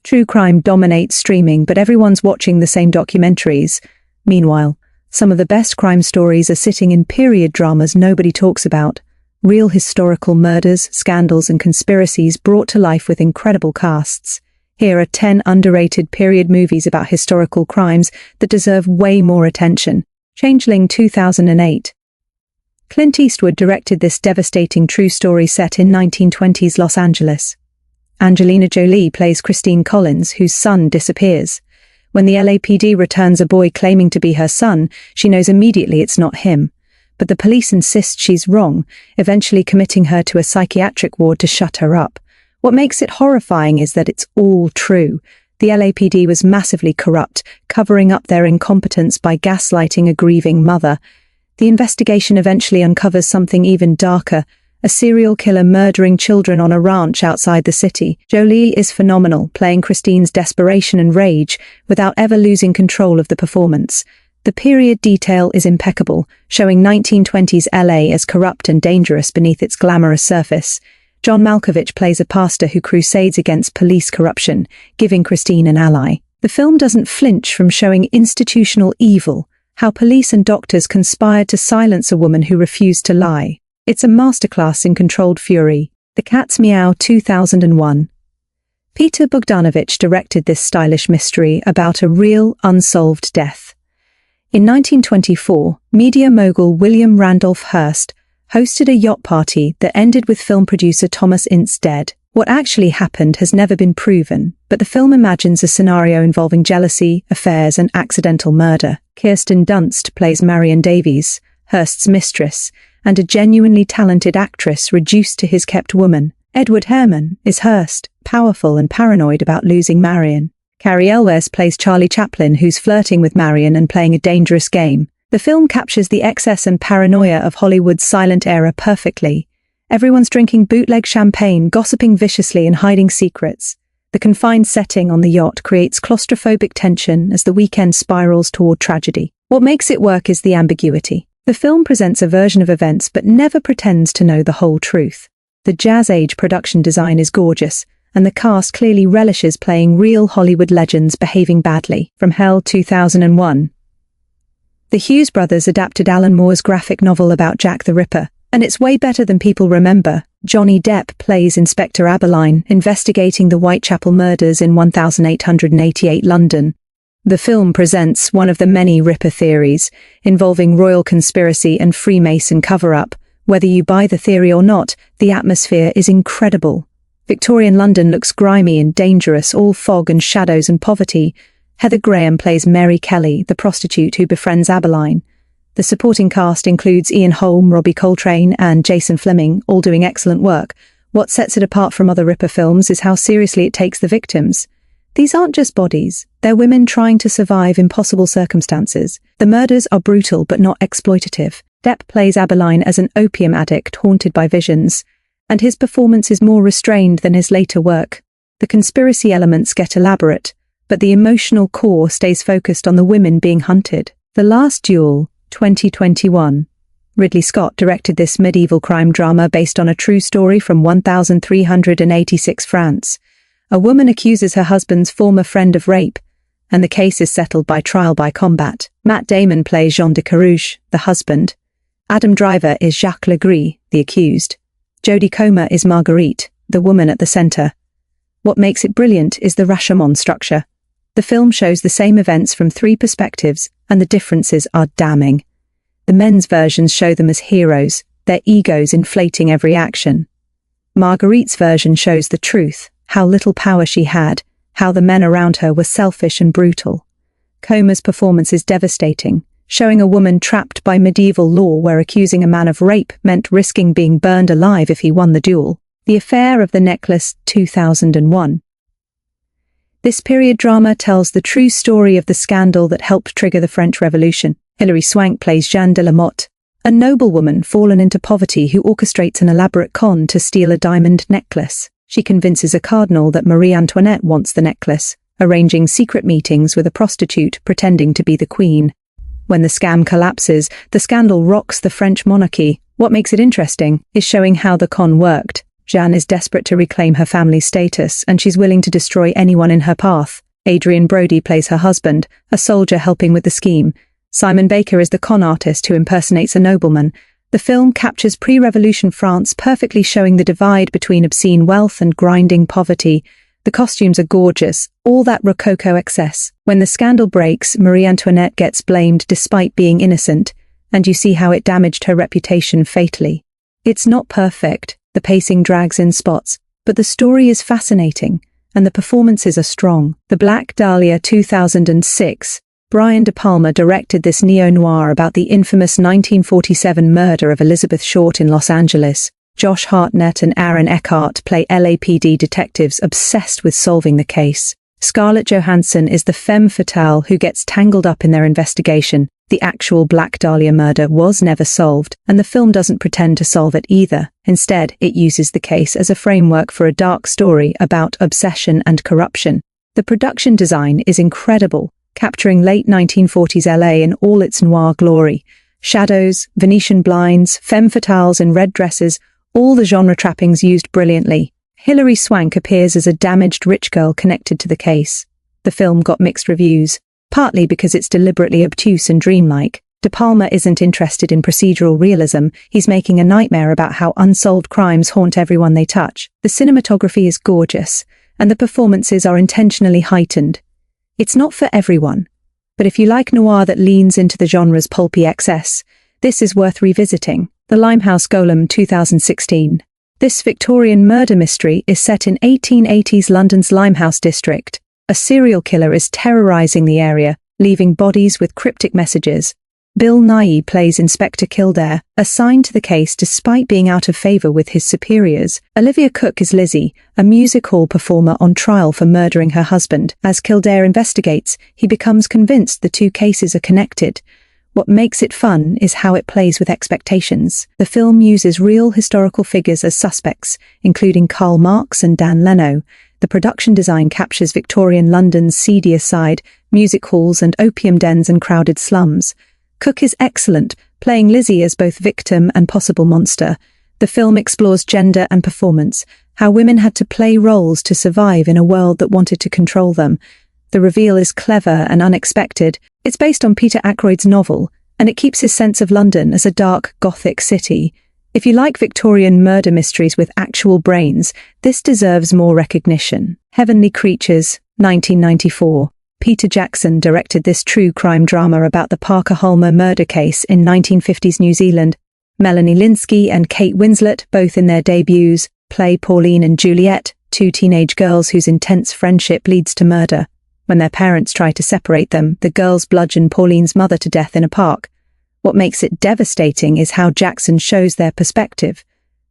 True crime dominates streaming, but everyone's watching the same documentaries. Meanwhile, some of the best crime stories are sitting in period dramas nobody talks about. Real historical murders, scandals, and conspiracies brought to life with incredible casts. Here are 10 underrated period movies about historical crimes that deserve way more attention. Changeling 2008. Clint Eastwood directed this devastating true story set in 1920s Los Angeles. Angelina Jolie plays Christine Collins, whose son disappears. When the LAPD returns a boy claiming to be her son, she knows immediately it's not him. But the police insist she's wrong, eventually committing her to a psychiatric ward to shut her up. What makes it horrifying is that it's all true. The LAPD was massively corrupt, covering up their incompetence by gaslighting a grieving mother. The investigation eventually uncovers something even darker, a serial killer murdering children on a ranch outside the city. Jolie is phenomenal, playing Christine's desperation and rage without ever losing control of the performance. The period detail is impeccable, showing 1920s LA as corrupt and dangerous beneath its glamorous surface. John Malkovich plays a pastor who crusades against police corruption, giving Christine an ally. The film doesn't flinch from showing institutional evil, how police and doctors conspired to silence a woman who refused to lie. It's a masterclass in controlled fury. The Cat's Meow 2001. Peter Bogdanovich directed this stylish mystery about a real, unsolved death. In 1924, media mogul William Randolph Hearst hosted a yacht party that ended with film producer Thomas Ince dead. What actually happened has never been proven, but the film imagines a scenario involving jealousy, affairs, and accidental murder. Kirsten Dunst plays Marion Davies, Hearst's mistress, and a genuinely talented actress reduced to his kept woman. Edward Herrmann is Hearst, powerful and paranoid about losing Marion. Carrie Elwes plays Charlie Chaplin, who's flirting with Marion and playing a dangerous game. The film captures the excess and paranoia of Hollywood's silent era perfectly. Everyone's drinking bootleg champagne, gossiping viciously, and hiding secrets. The confined setting on the yacht creates claustrophobic tension as the weekend spirals toward tragedy. What makes it work is the ambiguity. The film presents a version of events but never pretends to know the whole truth. The jazz-age production design is gorgeous, and the cast clearly relishes playing real Hollywood legends behaving badly. From Hell 2001. The Hughes brothers adapted Alan Moore's graphic novel about Jack the Ripper, and it's way better than people remember. Johnny Depp plays Inspector Abberline, investigating the Whitechapel murders in 1888 London. The film presents one of the many Ripper theories, involving royal conspiracy and Freemason cover-up. Whether you buy the theory or not, the atmosphere is incredible. Victorian London looks grimy and dangerous, all fog and shadows and poverty. Heather Graham plays Mary Kelly, the prostitute who befriends Abberline. The supporting cast includes Ian Holm, Robbie Coltrane, and Jason Fleming, all doing excellent work. What sets it apart from other Ripper films is how seriously it takes the victims. These aren't just bodies, they're women trying to survive impossible circumstances. The murders are brutal but not exploitative. Depp plays Abberline as an opium addict haunted by visions, and his performance is more restrained than his later work. The conspiracy elements get elaborate, but the emotional core stays focused on the women being hunted. The Last Duel 2021. Ridley Scott directed this medieval crime drama based on a true story from 1386 France. A woman accuses her husband's former friend of rape, and the case is settled by trial by combat. Matt Damon plays Jean de Carouge, the husband. Adam Driver is Jacques Legris, the accused. Jodie Comer is Marguerite, the woman at the center. What makes it brilliant is the Rashomon structure. The film shows the same events from 3 perspectives, and the differences are damning. The men's versions show them as heroes, their egos inflating every action. Marguerite's version shows the truth, how little power she had, how the men around her were selfish and brutal. Comer's performance is devastating, showing a woman trapped by medieval law where accusing a man of rape meant risking being burned alive if he won the duel. The Affair of the Necklace 2001. This period drama tells the true story of the scandal that helped trigger the French Revolution. Hilary Swank plays Jeanne de la Motte, a noblewoman fallen into poverty who orchestrates an elaborate con to steal a diamond necklace. She convinces a cardinal that Marie Antoinette wants the necklace, arranging secret meetings with a prostitute pretending to be the queen. When the scam collapses, the scandal rocks the French monarchy. What makes it interesting is showing how the con worked. Jeanne is desperate to reclaim her family's status, and she's willing to destroy anyone in her path. Adrian Brody plays her husband, a soldier helping with the scheme. Simon Baker is the con artist who impersonates a nobleman. The film captures pre-revolution France, perfectly showing the divide between obscene wealth and grinding poverty. The costumes are gorgeous, all that Rococo excess. When the scandal breaks, Marie Antoinette gets blamed despite being innocent, and you see how it damaged her reputation fatally. It's not perfect, the pacing drags in spots, but the story is fascinating, and the performances are strong. The Black Dahlia 2006. Brian De Palma directed this neo-noir about the infamous 1947 murder of Elizabeth Short in Los Angeles. Josh Hartnett and Aaron Eckhart play LAPD detectives obsessed with solving the case. Scarlett Johansson is the femme fatale who gets tangled up in their investigation. The actual Black Dahlia murder was never solved, and the film doesn't pretend to solve it either. Instead, it uses the case as a framework for a dark story about obsession and corruption. The production design is incredible, capturing late 1940s LA in all its noir glory. Shadows, Venetian blinds, femme fatales in red dresses, all the genre trappings used brilliantly. Hilary Swank appears as a damaged rich girl connected to the case. The film got mixed reviews, partly because it's deliberately obtuse and dreamlike. De Palma isn't interested in procedural realism, he's making a nightmare about how unsolved crimes haunt everyone they touch. The cinematography is gorgeous, and the performances are intentionally heightened. It's not for everyone, but if you like noir that leans into the genre's pulpy excess, this is worth revisiting. The Limehouse Golem 2016. This Victorian murder mystery is set in 1880s London's Limehouse district. A serial killer is terrorizing the area, leaving bodies with cryptic messages. Bill Nighy plays Inspector Kildare, assigned to the case despite being out of favor with his superiors. Olivia Cooke is Lizzie, a music hall performer on trial for murdering her husband. As Kildare investigates, he becomes convinced the two cases are connected. What makes it fun is how it plays with expectations. The film uses real historical figures as suspects, including Karl Marx and Dan Leno. The production design captures Victorian London's seedier side, music halls and opium dens and crowded slums. Cooke is excellent, playing Lizzie as both victim and possible monster. The film explores gender and performance, how women had to play roles to survive in a world that wanted to control them. The reveal is clever and unexpected. It's based on Peter Ackroyd's novel, and it keeps his sense of London as a dark, gothic city. If you like Victorian murder mysteries with actual brains, this deserves more recognition. Heavenly Creatures, 1994. Peter Jackson directed this true crime drama about the Parker Hulmer murder case in 1950s New Zealand. Melanie Lynskey and Kate Winslet, both in their debuts, play Pauline and Juliet, two teenage girls whose intense friendship leads to murder. When their parents try to separate them, the girls bludgeon Pauline's mother to death in a park. What makes it devastating is how Jackson shows their perspective.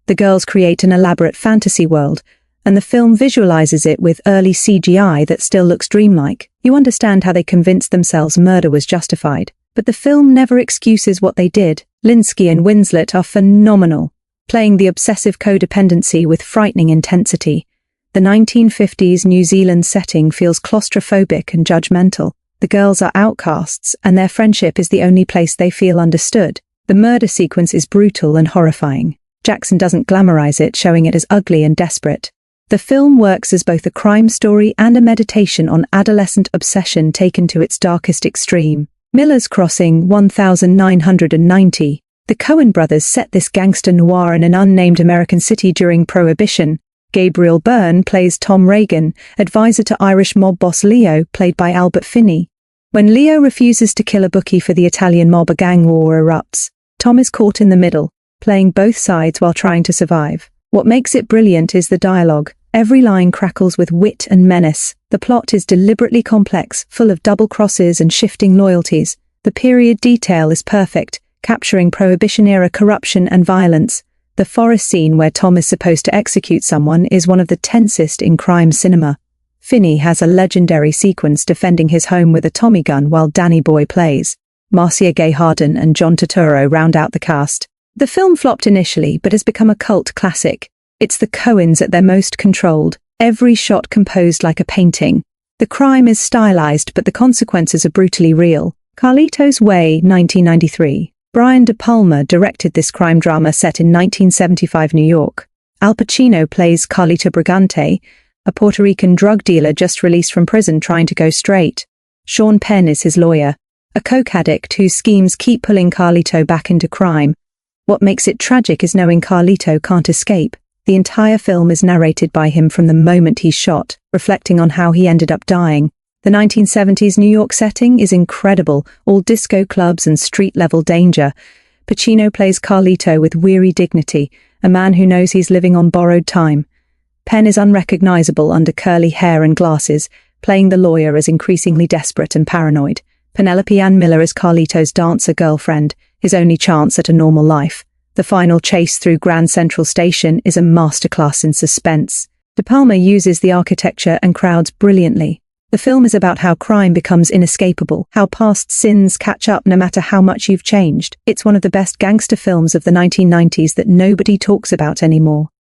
The girls create an elaborate fantasy world, and the film visualizes it with early CGI that still looks dreamlike. You understand how they convinced themselves murder was justified, but the film never excuses what they did. Lynskey and Winslet are phenomenal, playing the obsessive codependency with frightening intensity. The 1950s New Zealand setting feels claustrophobic and judgmental. The girls are outcasts, and their friendship is the only place they feel understood. The murder sequence is brutal and horrifying. Jackson doesn't glamorize it, showing it as ugly and desperate. The film works as both a crime story and a meditation on adolescent obsession taken to its darkest extreme. Miller's Crossing 1990. The Coen brothers set this gangster noir in an unnamed American city during Prohibition. Gabriel Byrne plays Tom Reagan, advisor to Irish mob boss Leo, played by Albert Finney. When Leo refuses to kill a bookie for the Italian mob, a gang war erupts. Tom is caught in the middle, playing both sides while trying to survive. What makes it brilliant is the dialogue. Every line crackles with wit and menace. The plot is deliberately complex, full of double crosses and shifting loyalties. The period detail is perfect, capturing Prohibition-era corruption and violence. The forest scene where Tom is supposed to execute someone is one of the tensest in crime cinema. Finney has a legendary sequence defending his home with a Tommy gun while Danny Boy plays. Marcia Gay Harden and John Turturro round out the cast. The film flopped initially, but has become a cult classic. It's the Coens at their most controlled, every shot composed like a painting. The crime is stylized, but the consequences are brutally real. CARLITO'S Way, 1993. Brian De Palma directed this crime drama set in 1975 New York. Al Pacino plays Carlito Brigante, a Puerto Rican drug dealer just released from prison trying to go straight. Sean Penn is his lawyer, a coke addict whose schemes keep pulling Carlito back into crime. What makes it tragic is knowing Carlito can't escape. The entire film is narrated by him from the moment he's shot, reflecting on how he ended up dying. The 1970s New York setting is incredible, all disco clubs and street-level danger. Pacino plays Carlito with weary dignity, a man who knows he's living on borrowed time. Penn is unrecognizable under curly hair and glasses, playing the lawyer as increasingly desperate and paranoid. Penelope Ann Miller is Carlito's dancer girlfriend, his only chance at a normal life. The final chase through Grand Central Station is a masterclass in suspense. De Palma uses the architecture and crowds brilliantly. The film is about how crime becomes inescapable, how past sins catch up no matter how much you've changed. It's one of the best gangster films of the 1990s that nobody talks about anymore.